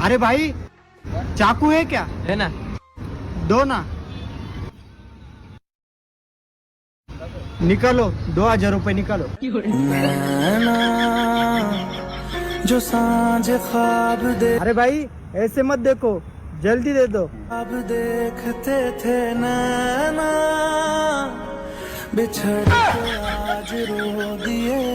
अरे भाई, चाकू है क्या? है ना। दो ना। निकालो, 2,000 रुपए निकालो। नैना जो सांझ ख्वाब दे, अरे भाई, ऐसे मत देखो, जल्दी दे दो। अब देखते थे नैना बिछड़ के आज रो दिए